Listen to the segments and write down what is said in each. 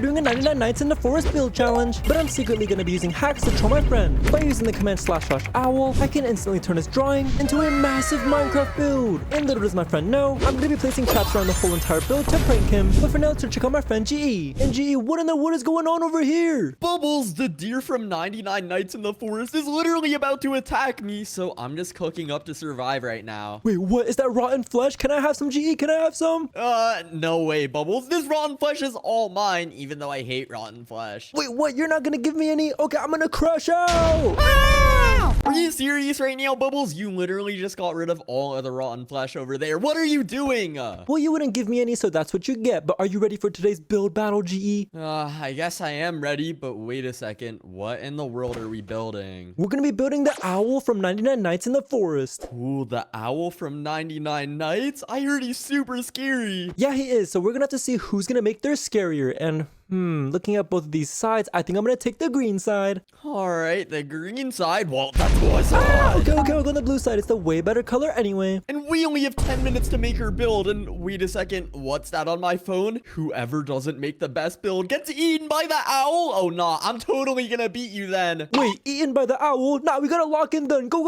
doing a 99 nights in the forest build challenge, but I'm secretly gonna be using hacks to troll my friend. By using the command //owl, I can instantly turn his drawing into a massive Minecraft build. And little does my friend know, I'm gonna be placing traps around the whole entire build to prank him. But for now, let's check out my friend GE. And GE, what in the world is going on over here? Bubbles, the deer from 99 Nights in the Forest is literally about to attack me, so I'm just cooking up to survive right now. Wait, what? Is that rotten flesh? Can I have some, GE? Can I have some? No way, Bubbles. This rotten flesh is all mine, even though I hate rotten flesh. Wait, what? You're not gonna give me any? Okay, I'm gonna crush out! Are you serious right now, Bubbles? You literally just got rid of all of the rotten flesh over there. What are you doing? Well, you wouldn't give me any, so that's what you get. But are you ready for today's build battle, GE? I guess I am ready, but wait a second. What in the world are we building? We're gonna be building the owl from 99 Nights in the Forest. Ooh, the owl from 99 Nights? I heard he's super scary. Yeah, he is. So we're gonna have to see who's gonna make theirs scarier. And looking at both of these sides, I think I'm gonna take the green side. All right, the green side. Well, that's awesome. Okay, we'll go on the blue side. It's the way better color anyway. And we only have 10 minutes to make our build. And wait a second, what's that on my phone? Whoever doesn't make the best build gets eaten by the owl. Oh, nah, I'm totally gonna beat you then. Wait, eaten by the owl? Nah, we gotta lock in then. Go.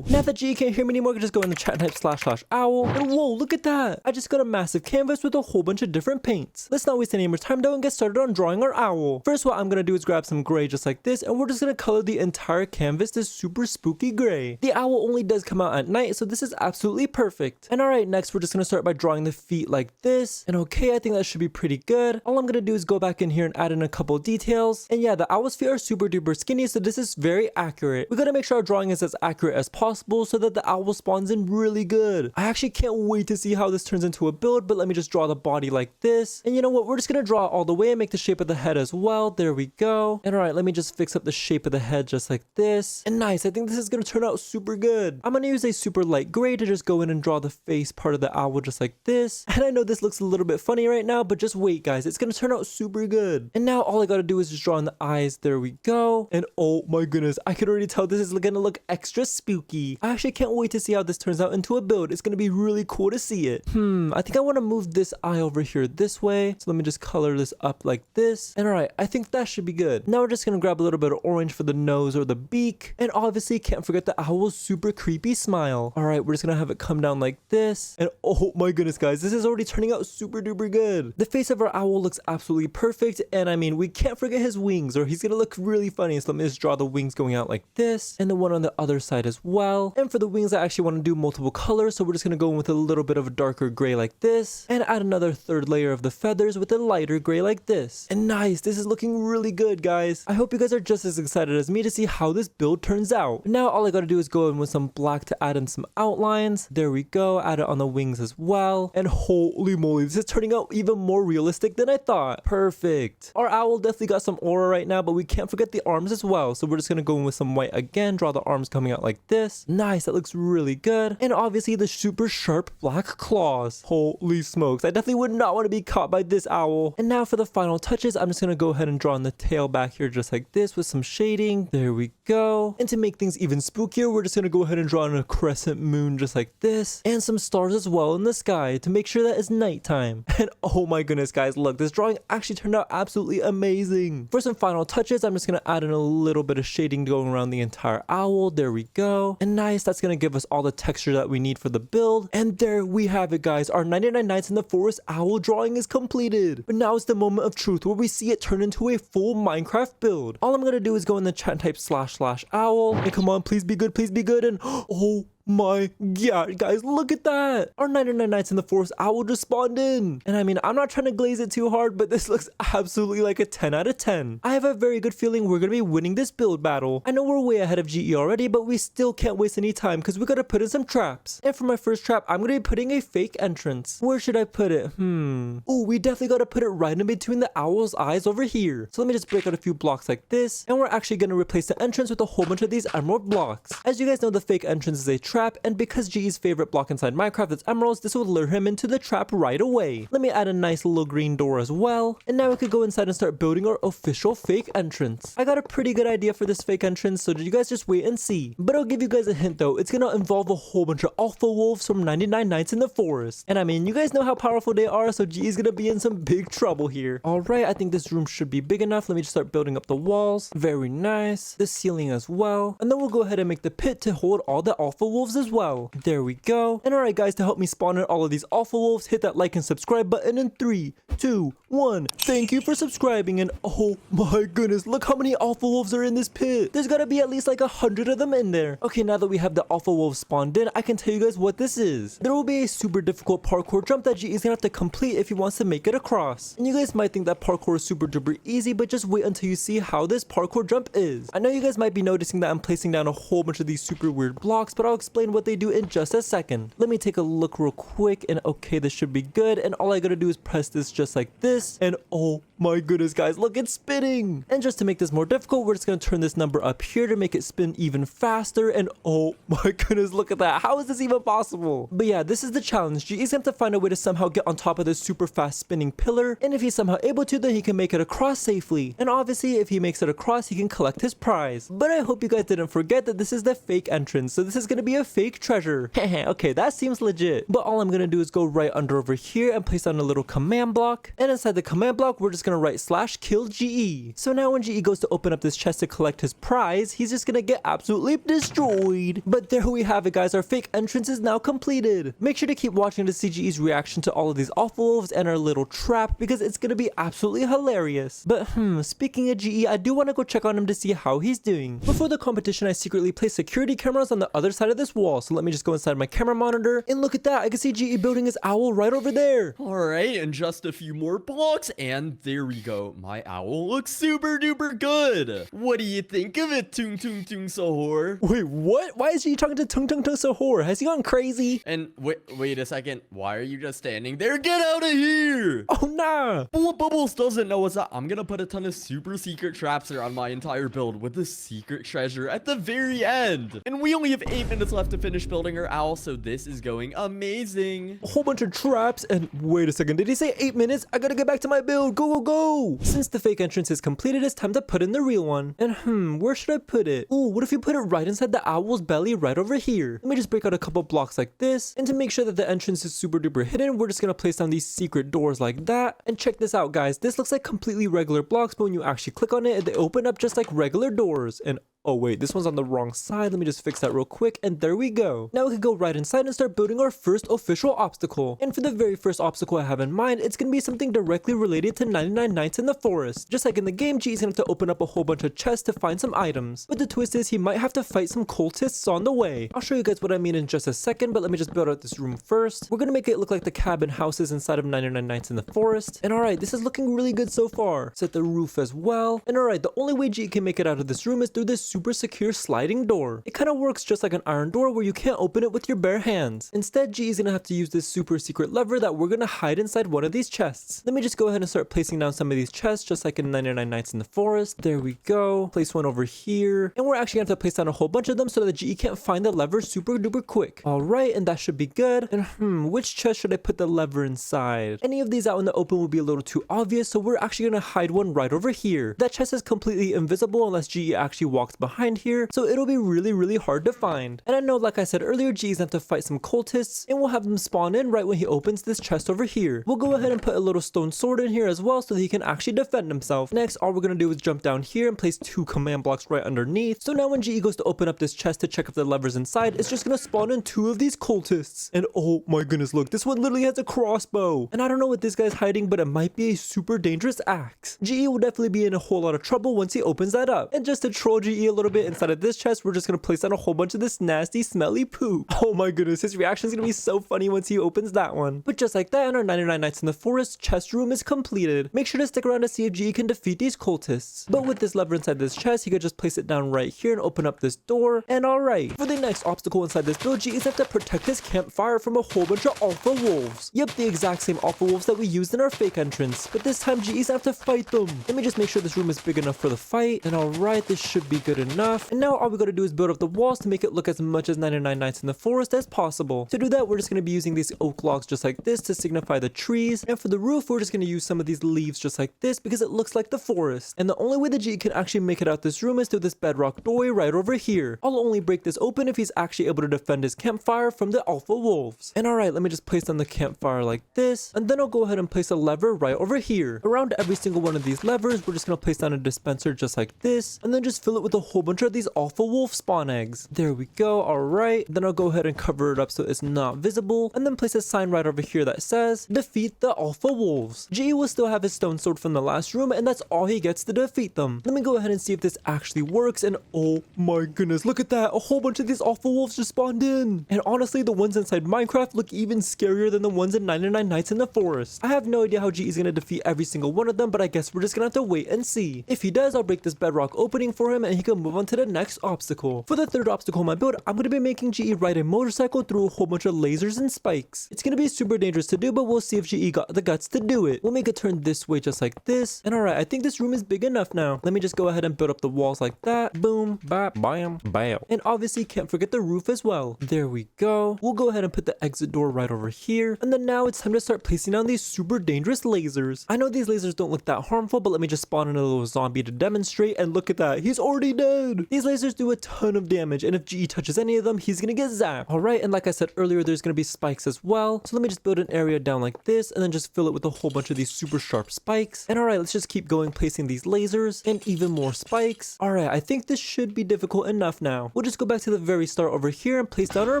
Now that GE can't hear me anymore, I can just go in the chat and type //owl. And whoa, look at that. I just got a massive canvas with a whole bunch of different paints. Let's not waste any more time though and get started on drawing our owl. First, what I'm gonna do is grab some gray just like this, and we're just gonna color the entire canvas this super spooky gray. The owl only does come out at night, so this is absolutely perfect. And alright, next we're just gonna start by drawing the feet like this. And okay, I think that should be pretty good. All I'm gonna do is go back in here and add in a couple details. And yeah, the owl's feet are super duper skinny, so this is very accurate. We gotta make sure our drawing is as accurate as possible so that the owl spawns in really good. I actually can't wait to see how this turns into a build, but let me just draw the body like this. And you know what, we're just gonna draw it all the way and make the shape of the head as well. There we go. And alright, let me just fix up the shape of the head just like this. And nice, I think this is gonna turn out super good. I'm gonna use a super light gray to just go in and draw the face part of the owl just like this. And I know this looks a little bit funny right now, but just wait guys, it's gonna turn out super good. And now all I gotta do is just draw in the eyes. There we go. And oh my goodness, I can already tell this is gonna look extra spooky. I actually can't wait to see how this turns out into a build. It's gonna be really cool to see it. I think I want to move this eye over here this way. So let me just color this up like this. And alright, I think that should be good. Now we're just gonna grab a little bit of orange for the nose or the beak. And obviously can't forget the owl's super creepy smile. Alright, we're just gonna have it come down like this. And oh my goodness guys, this is already turning out super duper good. The face of our owl looks absolutely perfect. And I mean, we can't forget his wings or he's gonna look really funny. So let me just draw the wings going out like this. And the one on the other side as well. And for the wings, I actually want to do multiple colors. So we're just gonna go in with a little bit of a darker gray like this. And add another third layer of the feathers with a lighter gray like this. And nice, this is looking really good guys. I hope you guys are just as excited as me to see how this build turns out. Now all I gotta do is go in with some black to add in some outlines. There we go, add it on the wings as well. And holy moly, this is turning out even more realistic than I thought. Perfect. Our owl definitely got some aura right now, but we can't forget the arms as well. So we're just gonna go in with some white again, draw the arms coming out like this. Nice, that looks really good. And obviously the super sharp black claws. Holy smokes, I definitely would not want to be caught by this owl. And now for the final touches, I'm just gonna go ahead and draw in the tail back here just like this with some shading. There we go. And to make things even spookier, we're just gonna go ahead and draw in a crescent moon just like this. And some stars as well in the sky to make sure that it's nighttime. And oh my goodness guys, look, this drawing actually turned out absolutely amazing. For some final touches, I'm just gonna add in a little bit of shading going around the entire owl. There we go. And nice, that's gonna give us all the texture that we need for the build. And there we have it guys, our 99 Nights in the Forest owl drawing is completed. But now it's the moment of truth where we see it turn into a full Minecraft build. All I'm gonna do is go in the chat and type //owl. And come on, please be good. And oh my god guys, look at that, our 99 Nights in the Forest owl just spawned in. And I mean, I'm not trying to glaze it too hard, but this looks absolutely like a 10 out of 10. I have a very good feeling we're gonna be winning this build battle. I know we're way ahead of GE already, but we still can't waste any time because we gotta put in some traps. And for my first trap, I'm gonna be putting a fake entrance. Where should I put it? Oh, we definitely gotta put it right in between the owl's eyes over here. So let me just break out a few blocks like this, and we're actually gonna replace the entrance with a whole bunch of these emerald blocks. As you guys know, the fake entrance is a trap trap, and because GE's favorite block inside Minecraft is emeralds, this will lure him into the trap right away. Let me add a nice little green door as well, and now we could go inside and start building our official fake entrance. I got a pretty good idea for this fake entrance, so you guys just wait and see. But I'll give you guys a hint though, it's gonna involve a whole bunch of alpha wolves from 99 Nights in the Forest. And I mean, you guys know how powerful they are, so GE's gonna be in some big trouble here. Alright, I think this room should be big enough. Let me just start building up the walls. Very nice. The ceiling as well. And then we'll go ahead and make the pit to hold all the alpha wolves as well. There we go. And alright guys, to help me spawn in all of these alpha wolves, hit that like and subscribe button in 3, 2, 1. Thank you for subscribing, and oh my goodness, look how many alpha wolves are in this pit. There's gotta be at least like 100 of them in there. Okay, now that we have the alpha wolves spawned in, I can tell you guys what this is. There will be a super difficult parkour jump that GE is gonna have to complete if he wants to make it across. And you guys might think that parkour is super duper easy, but just wait until you see how this parkour jump is. I know you guys might be noticing that I'm placing down a whole bunch of these super weird blocks, but I'll explain what they do in just a second. Let me take a look real quick, and okay, this should be good. And all I gotta do is press this just like this, and oh my goodness guys, look, it's spinning. And just to make this more difficult, we're just gonna turn this number up here to make it spin even faster. And oh my goodness, look at that. How is this even possible? But yeah, this is the challenge. GE's gonna have to find a way to somehow get on top of this super fast spinning pillar, and if he's somehow able to, then he can make it across safely. And obviously if he makes it across, he can collect his prize. But I hope you guys didn't forget that this is the fake entrance, so this is gonna be a fake treasure. Okay, that seems legit. But all I'm gonna do is go right under over here and place down a little command block, and inside the command block we're just gonna write /kill GE. So now when GE goes to open up this chest to collect his prize, he's just gonna get absolutely destroyed. But there we have it guys, our fake entrance is now completed. Make sure to keep watching to see GE's reaction to all of these alpha wolves and our little trap, because it's gonna be absolutely hilarious. But speaking of GE, I do want to go check on him to see how he's doing. Before the competition, I secretly placed security cameras on the other side of this wall, so let me just go inside my camera monitor, and look at that, I can see GE building his owl right over there. Alright, and just a few more blocks, and there we go. My owl looks super duper good. What do you think of it, Tung Tung Tung Sahur? Wait, what? Why is GE talking to Tung Tung Tung Sahur? Has he gone crazy? And wait a second, why are you just standing there? Get out of here! Oh nah! But what Bubbles doesn't know is that I'm gonna put a ton of super secret traps around my entire build with the secret treasure at the very end. And we only have 8 minutes left to finish building our owl, so this is going amazing. A whole bunch of traps, and wait a second, did he say 8 minutes? I gotta get back to my build. Go, go, go! Since the fake entrance is completed, it's time to put in the real one. And where should I put it? Ooh, what if you put it right inside the owl's belly right over here? Let me just break out a couple blocks like this, and to make sure that the entrance is super duper hidden, we're just gonna place down these secret doors like that. And check this out guys, this looks like completely regular blocks, but when you actually click on it, they open up just like regular doors. And oh wait, this one's on the wrong side. Let me just fix that real quick, and there we go. Now we can go right inside and start building our first official obstacle. And for the very first obstacle I have in mind, it's gonna be something directly related to 99 Nights in the Forest. Just like in the game, G's gonna have to open up a whole bunch of chests to find some items. But the twist is he might have to fight some cultists on the way. I'll show you guys what I mean in just a second, but let me just build out this room first. We're gonna make it look like the cabin houses inside of 99 Nights in the Forest. And alright, this is looking really good so far. Set the roof as well. And alright, the only way G can make it out of this room is through this super secure sliding door. It kind of works just like an iron door where you can't open it with your bare hands. Instead, G is gonna have to use this super secret lever that we're gonna hide inside one of these chests. Let me just go ahead and start placing down some of these chests just like in 99 Nights in the Forest. There we go. Place one over here. And we're actually gonna have to place down a whole bunch of them so that GE can't find the lever super duper quick. Alright, and that should be good. And which chest should I put the lever inside? Any of these out in the open would be a little too obvious, so we're actually gonna hide one right over here. That chest is completely invisible unless GE actually walks behind here, so it'll be really hard to find. And I know, like I said earlier, G's have to fight some cultists, and we'll have them spawn in right when he opens this chest over here. We'll go ahead and put a little stone sword in here as well so that he can actually defend himself. Next, all we're gonna do is jump down here and place 2 command blocks right underneath. So now when GE goes to open up this chest to check if the lever's inside, it's just gonna spawn in 2 of these cultists. And oh my goodness, look, this one literally has a crossbow. And I don't know what this guy's hiding, but it might be a super dangerous axe. GE will definitely be in a whole lot of trouble once he opens that up. And just to troll GE a little bit, inside of this chest, we're just gonna place down a whole bunch of this nasty, smelly poop. Oh my goodness, his reaction is gonna be so funny once he opens that one. But just like that, our 99 Nights in the Forest chest room is completed. Make sure to stick around to see if GE can defeat these cultists. But with this lever inside this chest, he could just place it down right here and open up this door. And alright, for the next obstacle inside this build, GE have to protect his campfire from a whole bunch of alpha wolves. Yep, the exact same alpha wolves that we used in our fake entrance. But this time, GE's have to fight them. Let me just make sure this room is big enough for the fight. And alright, this should be good good enough. And now all we gotta do is build up the walls to make it look as much as 99 nights in the forest as possible. To do that, we're just gonna be using these oak logs just like this to signify the trees. And for the roof, we're just gonna use some of these leaves just like this because it looks like the forest. And the only way the GE can actually make it out this room is through this bedrock doorway right over here. I'll only break this open if he's actually able to defend his campfire from the alpha wolves. And alright, let me just place down the campfire like this. And then I'll go ahead and place a lever right over here. Around every single one of these levers, we're just gonna place down a dispenser just like this. And then just fill it with a whole bunch of these alpha wolf spawn eggs. There we go, alright. Then I'll go ahead and cover it up so it's not visible. And then place a sign right over here that says, defeat the alpha wolves. GE will still have his stone sword from the last room, and that's all he gets to defeat them. Let me go ahead and see if this actually works. And oh my goodness, look at that. A whole bunch of these alpha wolves just spawned in. And honestly, the ones inside Minecraft look even scarier than the ones in 99 Nights in the Forest. I have no idea how GE is gonna defeat every single one of them, but I guess we're just gonna have to wait and see. If he does, I'll break this bedrock opening for him and he can move on to the next obstacle. For the third obstacle in my build, I'm gonna be making GE ride a motorcycle through a whole bunch of lasers and spikes. It's gonna be super dangerous to do, but we'll see if GE got the guts to do it. We'll make it turn this way just like this. And alright, I think this room is big enough now. Let me just go ahead and build up the walls like that. Boom, bap, bam, bam. And obviously can't forget the roof as well. There we go. We'll go ahead and put the exit door right over here. And then now it's time to start placing down these super dangerous lasers. I know these lasers don't look that harmful, but let me just spawn in a little zombie to demonstrate. And look at that, he's already dead. These lasers do a ton of damage, and if GE touches any of them, he's gonna get zapped. Alright, and like I said earlier, there's gonna be spikes as well. So let me just build an area down like this, and then just fill it with a whole bunch of these super sharp spikes. And alright, let's just keep going, placing these lasers and even more spikes. Alright, I think this should be difficult enough now. We'll just go back to the very start over here and place down our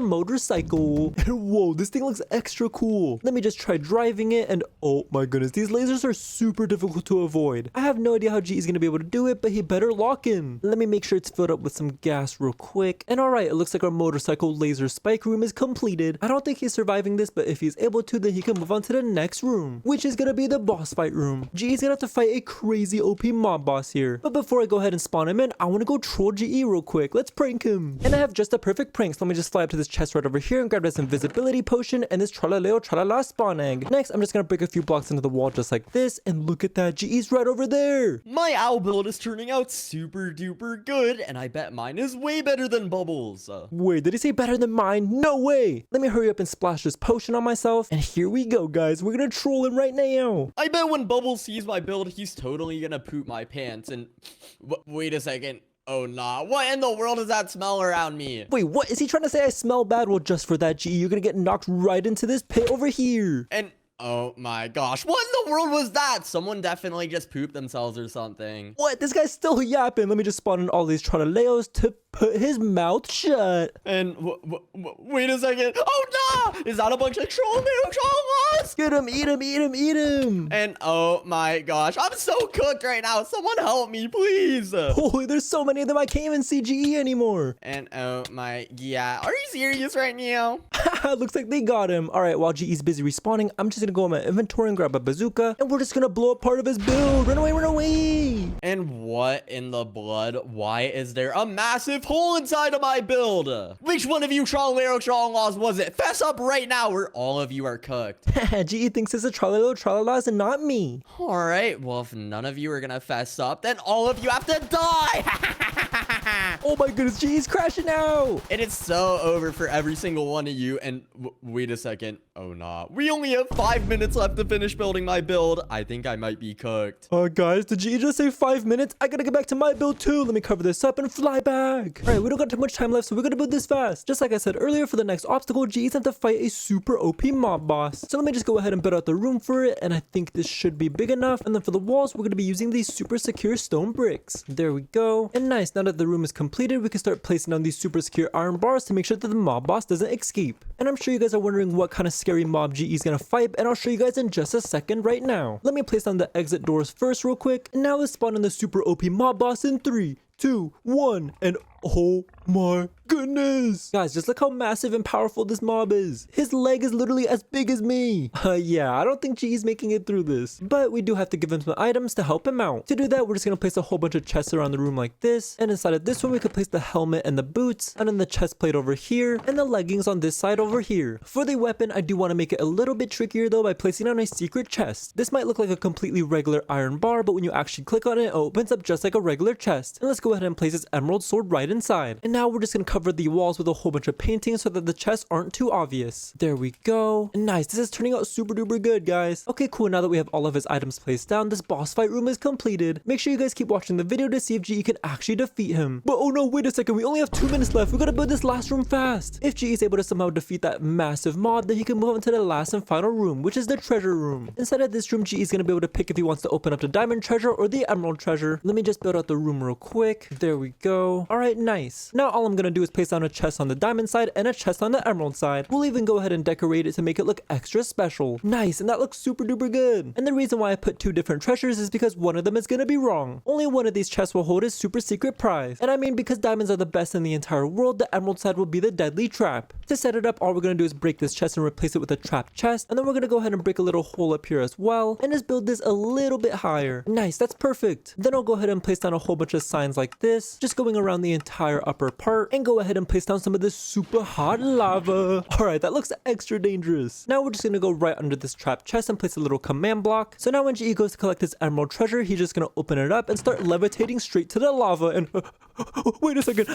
motorcycle. And whoa, this thing looks extra cool. Let me just try driving it, and oh my goodness, these lasers are super difficult to avoid. I have no idea how GE is gonna be able to do it, but he better lock in. Let me make sure it's filled up with some gas real quick. And alright, it looks like our motorcycle laser spike room is completed. I don't think he's surviving this, but if he's able to, then he can move on to the next room, which is gonna be the boss fight room. GE's gonna have to fight a crazy OP mob boss here. But before I go ahead and spawn him in, I wanna go troll GE real quick. Let's prank him. And I have just a perfect prank, so let me just fly up to this chest right over here and grab this invisibility potion and this tralaleo tralala spawn egg. Next, I'm just gonna break a few blocks into the wall just like this, and look at that, GE's right over there. My owl build is turning out super duper good, and I bet mine is way better than Bubbles. Wait, did he say better than mine? No way. Let me hurry up and splash this potion on myself, and here we go, guys. We're gonna troll him right now. I bet when Bubbles sees my build, he's totally gonna poop my pants. And wait a second. Oh nah, what in the world does that smell around me? Wait, what? Is he trying to say I smell bad? Well, just for that, GE, you're gonna get knocked right into this pit over here. And oh my gosh, what in the world was that? Someone definitely just pooped themselves or something. What? This guy's still yapping. Let me just spawn in all these trolaleos to put his mouth shut. And wait a second. Oh no! Is that a bunch of trolls? Get him, eat him, eat him, eat him. And oh my gosh, I'm so cooked right now. Someone help me, please. Holy, there's so many of them. I can't even see GE anymore. And oh my, yeah. Are you serious right now? Looks like they got him. All right, while GE's busy respawning, I'm just gonna go in my inventory and grab a bazooka, and we're just gonna blow up part of his build. Run away, run away. And what in the blood? Why is there a massive hole inside of my build? Which one of you trollalero was it? Fess up right now, or all of you are cooked. GE thinks it's a tralalas and not me. All right, well, if none of you are gonna fess up, then all of you have to die. Oh my goodness, GE's crashing out. And it's so over for every single one of you. And wait a second. Oh, nah. We only have 5 minutes left to finish building my build. I think I might be cooked. Guys, did GE just say 5 minutes? I gotta get back to my build too. Let me cover this up and fly back. All right, we don't got too much time left, so we're gonna build this fast. Just like I said earlier, for the next obstacle, GE's have to fight a super OP mob boss. So let me just go ahead and build out the room for it, and I think this should be big enough. And then for the walls, we're gonna be using these super secure stone bricks. There we go. And nice, now that the room is completed, we can start placing down these super secure iron bars to make sure that the mob boss doesn't escape. And I'm sure you guys are wondering what kind of scary mob GE's gonna fight, and I'll show you guys in just a second right now. Let me place down the exit doors first real quick, and now let's spawn in the super OP mob boss in 3, 2, 1, and Oh my goodness. Guys, just look how massive and powerful this mob is. His leg is literally as big as me. Yeah, I don't think GE's making it through this. But we do have to give him some items to help him out. To do that, we're just going to place a whole bunch of chests around the room like this. And inside of this one, we could place the helmet and the boots. And then the chest plate over here. And the leggings on this side over here. For the weapon, I do want to make it a little bit trickier though by placing on a secret chest. This might look like a completely regular iron bar, but when you actually click on it, it opens up just like a regular chest. And let's go ahead and place this emerald sword right inside. And now we're just going to cover the walls with a whole bunch of paintings so that the chests aren't too obvious. There we go. Nice. This is turning out super duper good, guys. Okay, cool. Now that we have all of his items placed down, this boss fight room is completed. Make sure you guys keep watching the video to see if GE can actually defeat him. But oh no, wait a second. We only have 2 minutes left. We gotta build this last room fast. If GE is able to somehow defeat that massive mob, then he can move on to the last and final room, which is the treasure room. Inside of this room, GE is gonna be able to pick if he wants to open up the diamond treasure or the emerald treasure. Let me just build out the room real quick. There we go. All right, nice. Now all I'm gonna do is place down a chest on the diamond side and a chest on the emerald side. We'll even go ahead and decorate it to make it look extra special. Nice, and that looks super duper good. And the reason why I put 2 different treasures is because one of them is gonna be wrong. Only one of these chests will hold his super secret prize. And I mean, because diamonds are the best in the entire world, the emerald side will be the deadly trap. To set it up, all we're gonna do is break this chest and replace it with a trap chest. And then we're gonna go ahead and break a little hole up here as well. And just build this a little bit higher. Nice, that's perfect. Then I'll go ahead and place down a whole bunch of signs like this, just going around the entire upper part. And go ahead and place down some of this super hot lava. Alright, that looks extra dangerous. Now we're just gonna go right under this trap chest and place a little command block. So now when GE goes to collect this emerald treasure, he's just gonna open it up and start levitating straight to the lava and wait a second.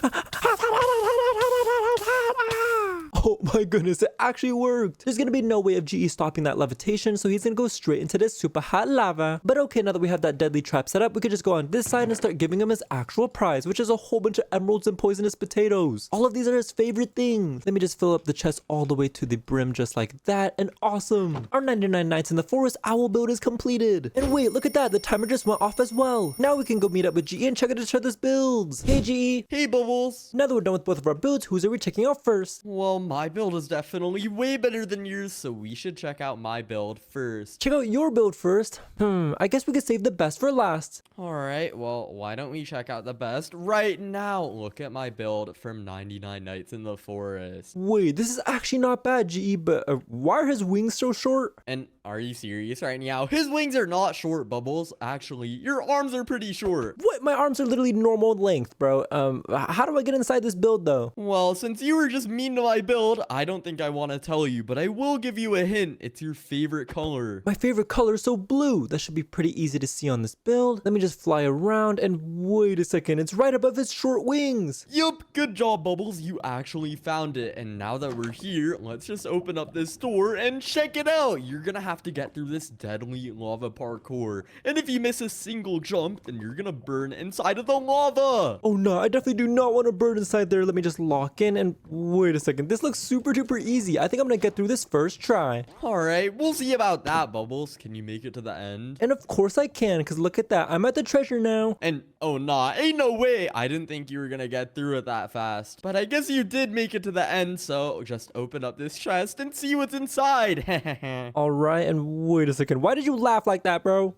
Oh my goodness, it actually worked. There's gonna be no way of GE stopping that levitation, so he's gonna go straight into this super hot lava. But okay, now that we have that deadly trap set up, we could just go on this side and start giving him his actual prize, which is a whole bunch of emeralds and poisonous potatoes. All of these are his favorite things. Let me just fill up the chest all the way to the brim just like that, and awesome. Our 99 nights in the forest owl build is completed. And wait, look at that, the timer just went off as well. Now we can go meet up with GE and check out each other's builds. Hey GE. Hey Bubbles. Now that we're done with both of our builds, whose are we checking out first? Well, my build is definitely way better than yours, so we should check out my build first. Check out your build first. I guess we could save the best for last. Alright, well, why don't we check out the best right now? Look at my build from 99 Nights in the Forest. Wait, this is actually not bad, GE, but why are his wings so short? And are you serious right now? His wings are not short, Bubbles. Actually, your arms are pretty short. What? My arms are literally normal length, bro. How do I get inside this build, though? Well, since you were just mean to my build, I don't think I want to tell you, but I will give you a hint. It's your favorite color. My favorite color is so blue. That should be pretty easy to see on this build. Let me just fly around and wait a second. It's right above his short wings. Yup, good job, Bubbles. You actually found it. And now that we're here, let's just open up this door and check it out. You're gonna have to get through this deadly lava parkour. And if you miss a single jump, then you're gonna burn inside of the lava. Oh no, I definitely do not want to burn inside there. Let me just lock in and wait a second. This looks super duper easy. I think I'm gonna get through this first try. Alright, we'll see about that, Bubbles. Can you make it to the end? And of course I can, because look at that. I'm at the treasure now. And oh nah, ain't no way. I didn't think you were gonna get through it that fast. But I guess you did make it to the end, so just open up this chest and see what's inside. Alright, and wait a second. Why did you laugh like that, bro?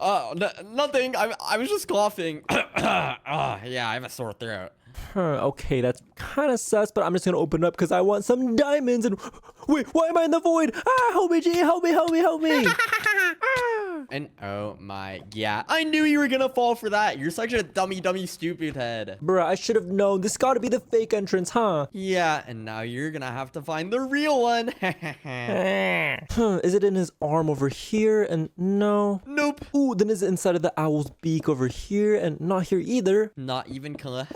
Nothing. I was just coughing. Yeah, I have a sore throat. Okay, that's kind of sus, but I'm just gonna open it up because I want some diamonds. And wait, why am I in the void? Help me, G, help me, help me, help me. And oh my, yeah, I knew you were gonna fall for that. You're such a dummy, stupid head. Bruh, I should have known. This gotta be the fake entrance, huh? Yeah, and now you're gonna have to find the real one. Is it in his arm over here? And no. Nope. Ooh, then is it inside of the owl's beak over here? And not here either. Not even close.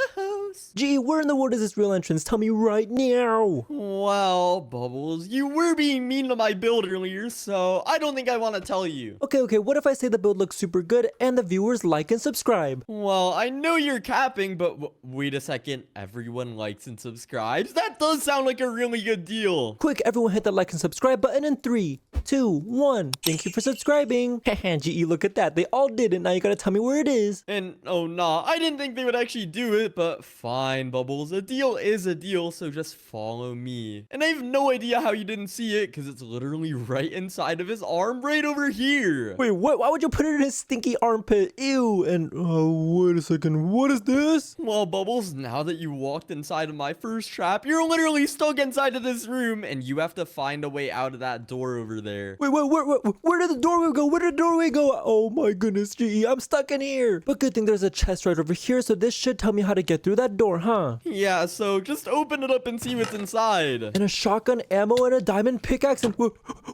Gee, where in the world is this real entrance? Tell me right now. Well, Bubbles, you were being mean to my build earlier, so I don't think I want to tell you. Okay, what if I say the build looks super good and the viewers like and subscribe? Well, I know you're capping, but wait a second. Everyone likes and subscribes? That does sound like a really good deal. Quick, everyone hit that like and subscribe button in 3, 2, 1. Thank you for subscribing. GE, look at that. They all did it. Now you gotta tell me where it is. And oh nah, I didn't think they would actually do it, but fine, Bubbles. A deal is a deal, so just follow me. And I have no idea how you didn't see it, because it's literally right inside of his arm, right over here. Wait, what? Why would you put it in his stinky armpit? Ew. And wait a a second. What is this? Well, Bubbles, now that you walked inside of my first trap, you're literally stuck inside of this room, and you have to find a way out of that door over there. Wait, where did the doorway go? Where did the doorway go? Oh my goodness, GE, I'm stuck in here. But good thing there's a chest right over here, so this should tell me how to get through that door, huh? Yeah, so just open it up and see what's inside. And a shotgun ammo and a diamond pickaxe and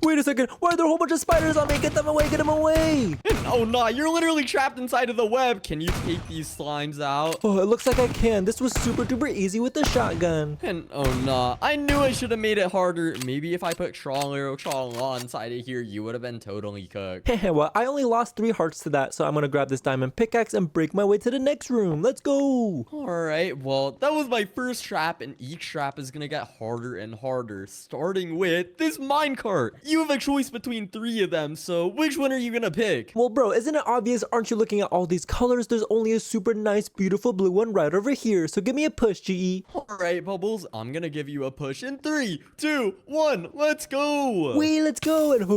wait a second, why are there a whole bunch of spiders on me? Get them away, get them away. Oh no, you're literally trapped inside of the web. Can you take these slimes out? Oh, it looks like I can. This was super duper easy with the shotgun. And oh no, I knew I should have made it harder. Maybe if I put Law inside of here, you would have been totally cooked. Well, I only lost 3 hearts to that, so I'm gonna grab this diamond pickaxe and break my way to the next room. Let's go. Alright, well, that was my first trap, and each trap is gonna get harder and harder, starting with this minecart. You have a choice between 3 of them, so which one are you gonna pick? Well, bro, isn't it obvious? Aren't you looking at all these colors? There's only a super nice, beautiful blue one right over here, so give me a push, GE. Alright, Bubbles, I'm gonna give you a push in 3, 2, 1, let's go! Wait, let's go, and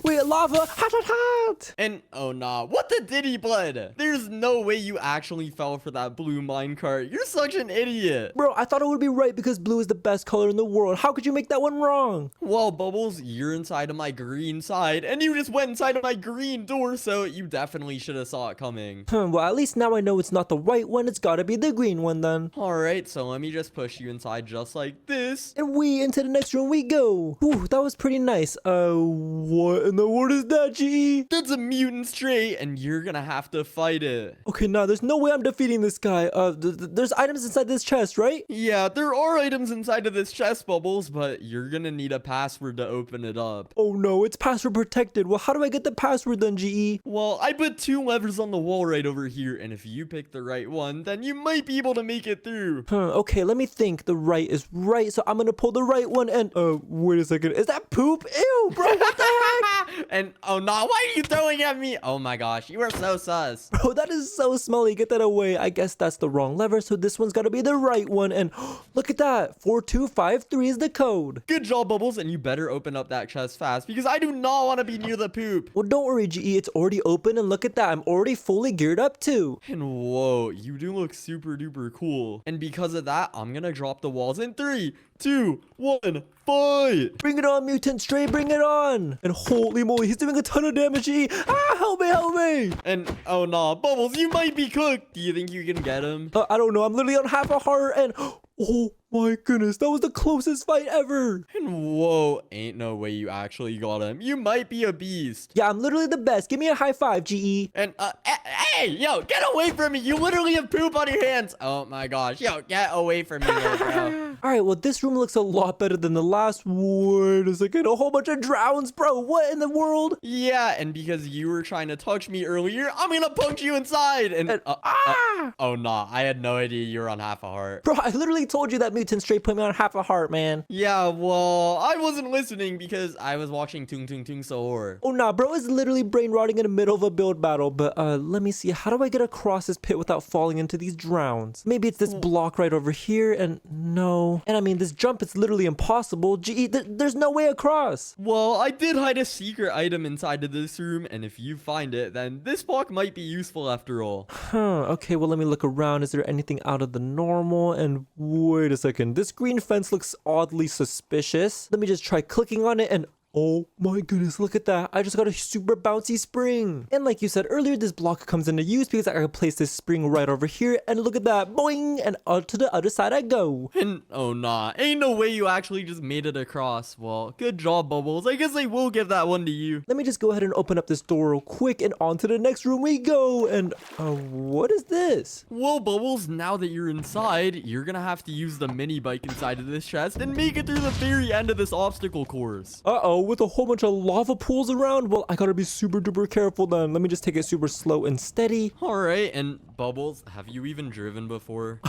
wait, lava, hot. And oh nah, what the diddy blood? There's no way you actually fell for that blue minecart. You're such an idiot. Bro, I thought it would be right because blue is the best color in the world. How could you make that one wrong? Well, Bubbles, you're inside of my green side, and you just went inside of my green door, so you definitely should have saw it coming. Well, at least now I know it's not the white one. It's gotta be the green one then. Alright, so let me just push you inside just like this. And into the next room we go. Whew, that was pretty nice. What in the world is that, GE? That's a mutant stray, and you're gonna have to fight it. Okay, nah, there's no way I'm defeating this guy. There's items inside this chest, right? Yeah, there are items inside of this chest, Bubbles, but you're gonna need a password to open it up. Oh no, it's password protected. Well, how do I get the password then, GE? Well, I put 2 levers on the wall right over here, and if you pick the right one, then you might be able to make it through. Okay, let me think. The right is right, so I'm gonna pull the right one and, wait a second. Is that poop? Ew, bro, what the heck? And, oh no, why are you throwing at me? Oh my gosh, you are so sus. Bro, that is so smelly. Get that away. I guess that's the wrong lever, so this one's gotta be the right one. And look at that. 4253 is the code. Good job, Bubbles, and you better open up that chest fast, because I do not want to be near the poop. Well, don't worry, GE. It's already open, and look at that. I'm already fully geared up, too. And whoa, you do look super duper cool. And because of that, I'm gonna drop the walls in 3, 2, 1, fight! Bring it on, mutant stray, bring it on! And holy moly, he's doing a ton of damage, GE. Ah, help me, help me! And oh no, Bubbles, you might be cooked. Do you think you can get him? I don't know. I'm literally on half a heart, and oh my goodness, that was the closest fight ever. And whoa, ain't no way you actually got him. You might be a beast. Yeah, I'm literally the best. Give me a high five, GE. And hey, yo, get away from me. You literally have poop on your hands. Oh my gosh, yo, get away from me, little bro. All right, well, this room looks a lot better than the last. Wait a second, a whole bunch of drowns, bro. What in the world? Yeah, and because you were trying to touch me earlier, I'm gonna punch you inside. And oh nah, I had no idea you were on half a heart. Bro, I literally told you that mutant straight put me on half a heart, man. Yeah, well, I wasn't listening because I was watching Tung Tung Tung Sohor. Oh nah, bro is literally brain rotting in the middle of a build battle. But let me see, how do I get across this pit without falling into these drowns? Maybe it's this block right over here, and no. And I mean, this jump is literally impossible. GE, there's no way across. Well, I did hide a secret item inside of this room, and if you find it, then this block might be useful after all. Okay, well, let me look around. Is there anything out of the normal? And wait a second, this green fence looks oddly suspicious. Let me just try clicking on it, and oh my goodness, look at that. I just got a super bouncy spring. And like you said earlier, this block comes into use because I can place this spring right over here. And look at that, boing, and out to the other side I go. And oh nah, ain't no way you actually just made it across. Well, good job, Bubbles. I guess I will give that one to you. Let me just go ahead and open up this door real quick, and on to the next room we go. And what is this? Well, Bubbles, now that you're inside, you're gonna have to use the mini bike inside of this chest and make it through the very end of this obstacle course. With a whole bunch of lava pools around? Well, I gotta be super duper careful then. Let me just take it super slow and steady. Alright, and Bubbles, have you even driven before?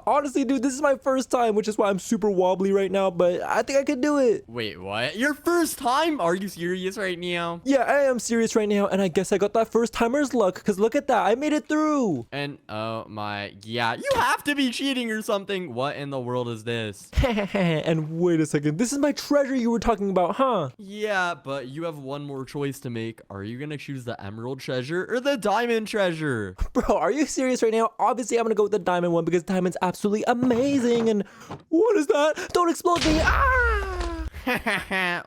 Honestly, dude, this is my first time, which is why I'm super wobbly right now, but I think I can do it. Wait, what? Your first time? Are you serious right now? Yeah, I am serious right now, and I guess I got that first timer's luck, because look at that, I made it through. And, oh my, yeah, you have to be cheating or something. What in the world is this? And wait a second, this is my treasure you were talking about, huh? Yeah, but you have one more choice to make. Are you gonna choose the emerald treasure or the diamond treasure? Bro, are are you serious right now? Obviously, I'm gonna go with the diamond one because diamond's absolutely amazing. And what is that? Don't explode me. Ah!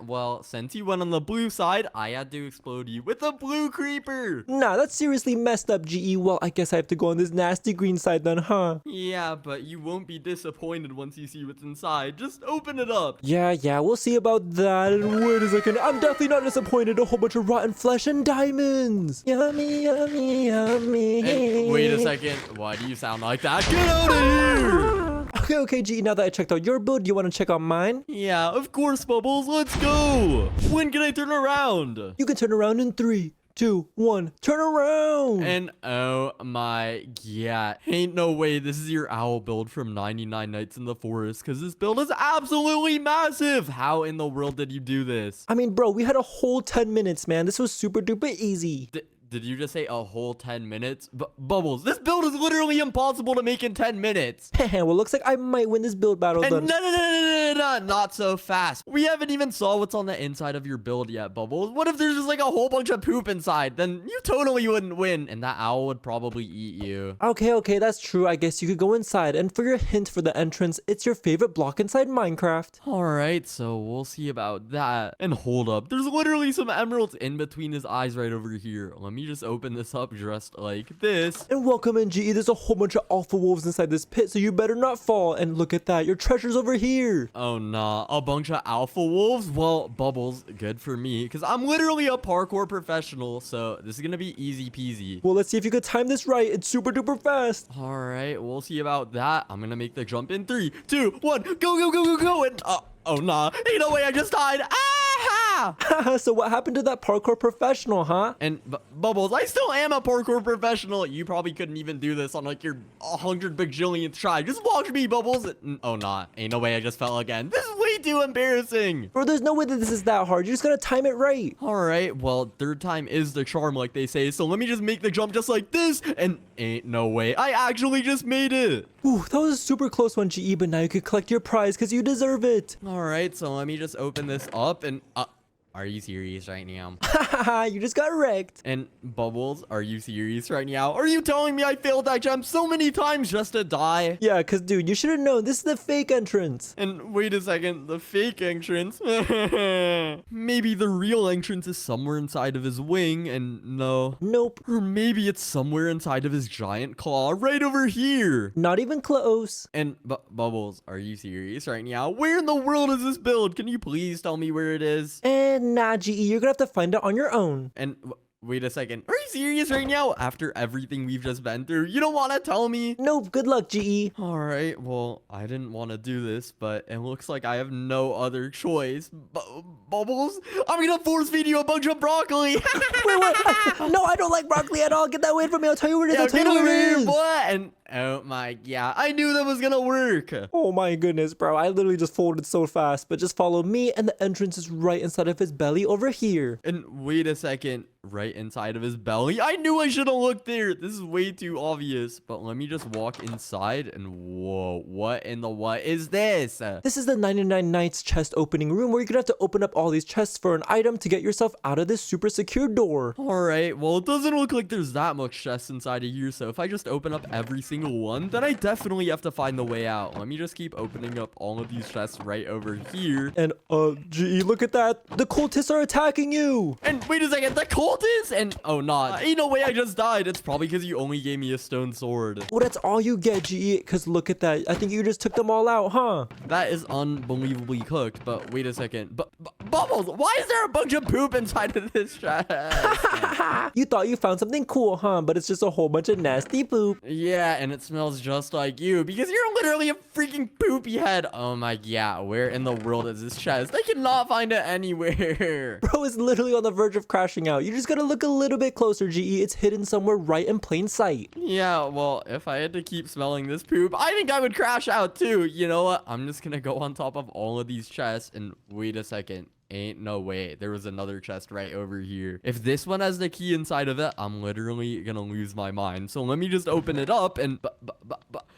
Well, since you went on the blue side, I had to explode you with a blue creeper. Nah, that's seriously messed up, GE. Well, I guess I have to go on this nasty green side then, huh? Yeah, but you won't be disappointed once you see what's inside. Just open it up. Yeah, we'll see about that. And wait a second, I'm definitely not disappointed. A whole bunch of rotten flesh and diamonds. Yummy, yummy, yummy. And wait a second. Why do you sound like that? Get out of here! Okay, GE, now that I checked out your build, do you want to check out mine? Yeah, of course, Bubbles. Let's go. When can I turn around? You can turn around in 3, 2, 1. Turn around! And oh my god, ain't no way this is your owl build from 99 Nights in the Forest, because this build is absolutely massive. How in the world did you do this? I mean, bro, we had a whole 10 minutes, man. This was super duper easy. Did you just say a whole 10 minutes? Bubbles, this build is literally impossible to make in 10 minutes. Well, looks like I might win this build battle then. No, not so fast. We haven't even saw what's on the inside of your build yet, Bubbles. What if there's just like a whole bunch of poop inside? Then you totally wouldn't win, and that owl would probably eat you. Okay, that's true. I guess you could go inside. And for your hint for the entrance, it's your favorite block inside Minecraft. All right, so we'll see about that. And hold up, there's literally some emeralds in between his eyes right over here. Let me just open this up just like this. And welcome in, GE. There's a whole bunch of alpha wolves inside this pit, so you better not fall. And look at that, your treasure's over here. Oh nah, a bunch of alpha wolves? Well, Bubbles, good for me, because I'm literally a parkour professional, so this is gonna be easy peasy. Well, let's see if you could time this right. It's super duper fast. All right, we'll see about that. I'm gonna make the jump in 3, 2, 1, go, and oh nah, ain't no way I just died. So what happened to that parkour professional, huh? And Bubbles, I still am a parkour professional. You probably couldn't even do this on like your 100 bajillionth try. Just watch me, Bubbles. Oh nah, ain't no way I just fell again. This is way too embarrassing. Bro, there's no way that this is that hard. You just gotta time it right. All right, well, third time is the charm, like they say. So let me just make the jump just like this, and ain't no way I actually just made it. Ooh, that was a super close one, GE, but now you could collect your prize because you deserve it. All right, so let me just open this up, and are you serious right now? You just got wrecked. And Bubbles, are you serious right now? Are you telling me I failed that jump so many times just to die? Yeah, because, dude, you should have known. This is the fake entrance. And wait a second, the fake entrance? Maybe the real entrance is somewhere inside of his wing, and no. Nope. Or maybe it's somewhere inside of his giant claw right over here. Not even close. And Bubbles, are you serious right now? Where in the world is this build? Can you please tell me where it is? And nah, GE, you're gonna have to find it on your own. And wait a second. Are you serious right now? After everything we've just been through, you don't want to tell me? Nope, good luck, GE. All right, well, I didn't want to do this, but it looks like I have no other choice. Bubbles, I'm gonna force feed you a bunch of broccoli. Wait, what? No, I don't like broccoli at all. Get that away from me. I'll tell you where it is. I'll tell get you over where it here, is. boy. And oh my, yeah, I knew that was gonna work. Oh my goodness, bro. I literally just folded so fast. But just follow me, and the entrance is right inside of his belly over here. And wait a second. Right inside of his belly. I knew I should have looked there. This is way too obvious. But let me just walk inside and whoa, what in the what is this? This is the 99 Nights chest opening room where you're gonna have to open up all these chests for an item to get yourself out of this super secure door. All right, well, it doesn't look like there's that much chests inside of here. So if I just open up every single one, then I definitely have to find the way out. Let me just keep opening up all of these chests right over here. And GE, look at that. The cultists are attacking you. And wait a second, the cultists? And oh nah, ain't no way I just died. It's probably because you only gave me a stone sword. Well, that's all you get, GE, because look at that. I think you just took them all out, huh? That is unbelievably cooked. But wait a second. Bubbles, why is there a bunch of poop inside of this chest? You thought you found something cool, huh? But it's just a whole bunch of nasty poop. Yeah, and it smells just like you because you're literally a freaking poopy head. Oh my god, where in the world is this chest? I cannot find it anywhere. Bro is literally on the verge of crashing out. You just gotta look a little bit closer, GE. It's hidden somewhere right in plain sight. Yeah, well, if I had to keep smelling this poop, I think I would crash out too. You know what? I'm just gonna go on top of all of these chests and wait a second. Ain't no way. There was another chest right over here. If this one has the key inside of it, I'm literally gonna lose my mind. So let me just open it up and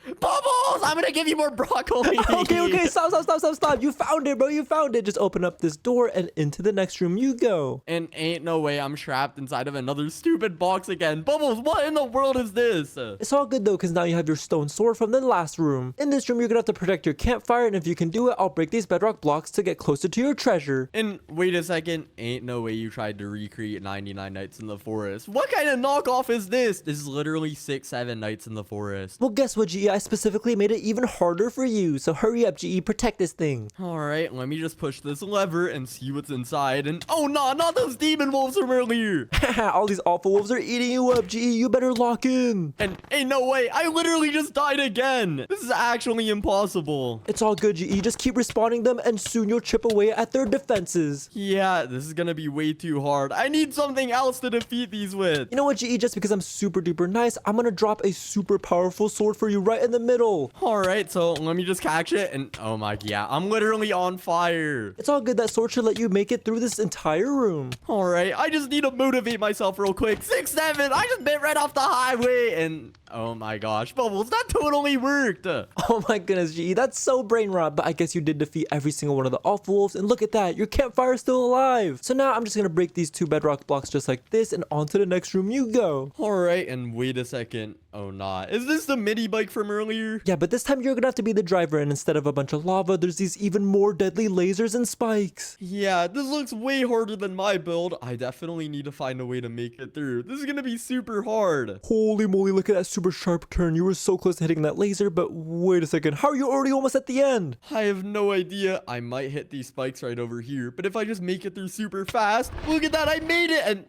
Bubbles, I'm gonna give you more broccoli. Okay, stop. You found it, bro. You found it. Just open up this door and into the next room you go. And ain't no way I'm trapped inside of another stupid box again. Bubbles, what in the world is this? It's all good though, because now you have your stone sword from the last room. In this room, you're gonna have to protect your campfire, and if you can do it, I'll break these bedrock blocks to get closer to your treasure. And wait a second, ain't no way you tried to recreate 99 Nights in the Forest. What kind of knockoff is this? This is literally 6-7 Nights in the Forest. Well, guess what, GE? I specifically made it even harder for you, so hurry up, GE. Protect this thing. Alright, let me just push this lever and see what's inside. And oh no, not those demon wolves from earlier. All these awful wolves are eating you up, GE. You better lock in. And ain't no way, I literally just died again. This is actually impossible. It's all good, GE. Just keep respawning them, and soon you'll chip away at their defenses. Yeah, this is gonna be way too hard. I need something else to defeat these with. You know what, GE? Just because I'm super duper nice, I'm gonna drop a super powerful sword for you right in the middle. Alright, so let me just catch it. And oh my, yeah, I'm literally on fire. It's all good. That sword should let you make it through this entire room. Alright, I just need to motivate myself real quick. 6-7, I just bit right off the highway. And oh my gosh, Bubbles, that totally worked. Oh my goodness, GE, that's so brain rot. But I guess you did defeat every single one of the awful wolves, and look at that, your campfire is still alive. So now I'm just gonna break these 2 bedrock blocks just like this, and on to the next room you go. Alright, and wait a second. Oh nah, is this the mini bike from earlier? Yeah, but this time you're gonna have to be the driver, and instead of a bunch of lava, there's these even more deadly lasers and spikes. Yeah, this looks way harder than my build. I definitely need to find a way to make it through. This is gonna be super hard. Holy moly, look at that super sharp turn. You were so close to hitting that laser, but wait a second, how are you already almost at the end? I have no idea. I might hit these spikes right over here, but if I just make it through super fast, look at that, I made it. And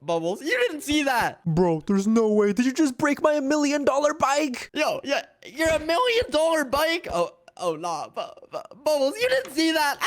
Bubbles, you didn't see that. Bro, there's no way. Did you just break my $1 million bike? Yo, yeah, you're $1 million bike? Oh, nah, Bubbles, you didn't see that.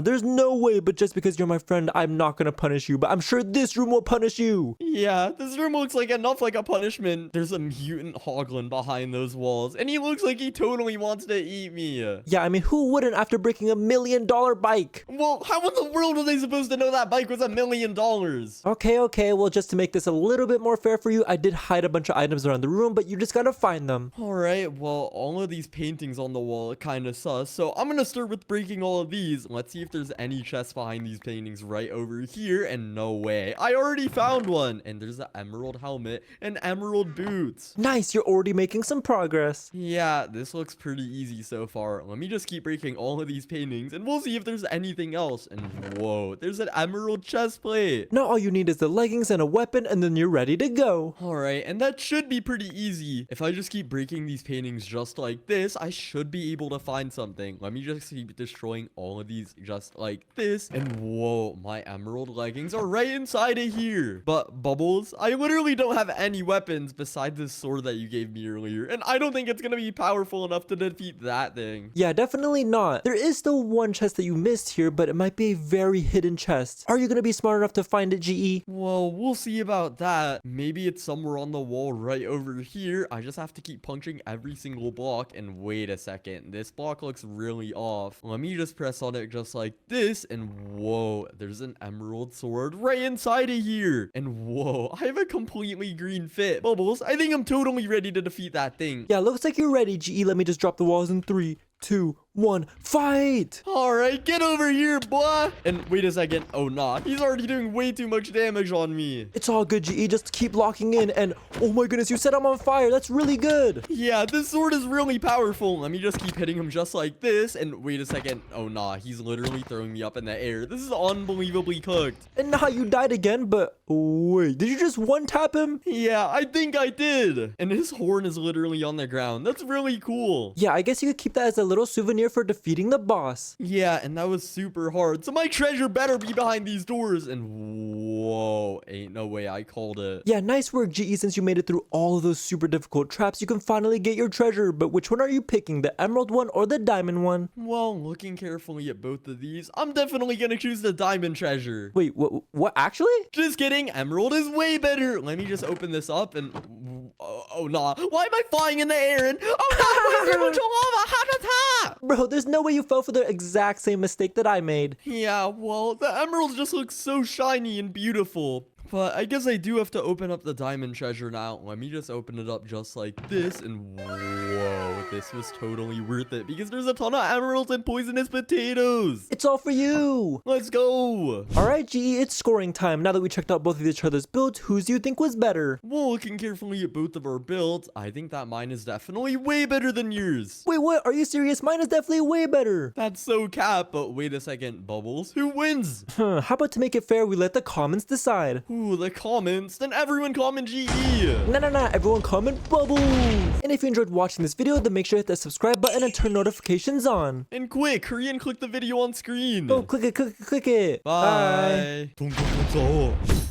There's no way, but just because you're my friend, I'm not gonna punish you, but I'm sure this room will punish you. Yeah, this room looks like enough like a punishment. There's a mutant hoglin behind those walls, and he looks like he totally wants to eat me. Yeah, I mean, who wouldn't after breaking $1 million bike? Well, how in the world are they supposed to know that bike was $1 million? Okay, well, just to make this a little bit more fair for you, I did hide a bunch of items around the room, but you just gotta find them. Alright, well, all of these paintings on the wall are kind of sus, so I'm gonna start with breaking all of these. Let's see if there's any chests behind these paintings right over here, and no way. I already found one, and there's an emerald helmet and emerald boots. Nice, you're already making some progress. Yeah, this looks pretty easy so far. Let me just keep breaking all of these paintings, and we'll see if there's anything else. And whoa, there's an emerald chest plate. Now all you need is the leggings and a weapon, and then you're ready to go. Alright, and that should be pretty easy. If I just keep breaking these paintings just like this, I should be able to find something. Let me just keep destroying all of these just like this. And whoa, my emerald leggings are right inside of here. But Bubbles, I literally don't have any weapons besides this sword that you gave me earlier, and I don't think it's gonna be powerful enough to defeat that thing. Yeah, definitely not. There is still one chest that you missed here, but it might be a very hidden chest. Are you gonna be smart enough to find it, GE? Well, we'll see about that. Maybe it's somewhere on the wall right over here. I just have to keep punching every single block. And wait a second, this block looks really off. Let me just press on it just like this, and whoa, there's an emerald sword right inside of here. And whoa, I have a completely green fit. Bubbles, I think I'm totally ready to defeat that thing. Yeah, looks like you're ready, GE. Let me just drop the walls in 3, 2, 1, fight! Alright, get over here, boy! And wait a second. Oh, nah. He's already doing way too much damage on me. It's all good, GE. Just keep locking in. And oh my goodness, you said I'm on fire. That's really good. Yeah, this sword is really powerful. Let me just keep hitting him just like this. And wait a second. Oh, nah. He's literally throwing me up in the air. This is unbelievably cooked. And now you died again, but wait, did you just one-tap him? Yeah, I think I did. And his horn is literally on the ground. That's really cool. Yeah, I guess you could keep that as a little souvenir for defeating the boss. Yeah, and that was super hard. So my treasure better be behind these doors. And whoa, ain't no way I called it. Yeah, nice work, GE. Since you made it through all of those super difficult traps, you can finally get your treasure. But which one are you picking, the emerald one or the diamond one? Well, looking carefully at both of these, I'm definitely gonna choose the diamond treasure. Wait, what actually? Just kidding, emerald is way better. Let me just open this up and oh nah, why am I flying in the air? And oh no, there's lava, ha. Bro, there's no way you fell for the exact same mistake that I made. Yeah, well, the emeralds just look so shiny and beautiful. But I guess I do have to open up the diamond treasure now. Let me just open it up just like this. And whoa, this was totally worth it because there's a ton of emeralds and poisonous potatoes. It's all for you. Let's go. All right, GE, it's scoring time. Now that we checked out both of each other's builds, whose do you think was better? Well, looking carefully at both of our builds, I think that mine is definitely way better than yours. Wait, what? Are you serious? Mine is definitely way better. That's so cap, but wait a second, Bubbles. Who wins? How about to make it fair, we let the comments decide? Ooh, the comments. Then everyone comment GE. Nah, everyone comment Bubbles. And if you enjoyed watching this video, then make sure to hit that subscribe button and turn notifications on. And quick, hurry and click the video on screen. Oh, click it. Bye. Bye.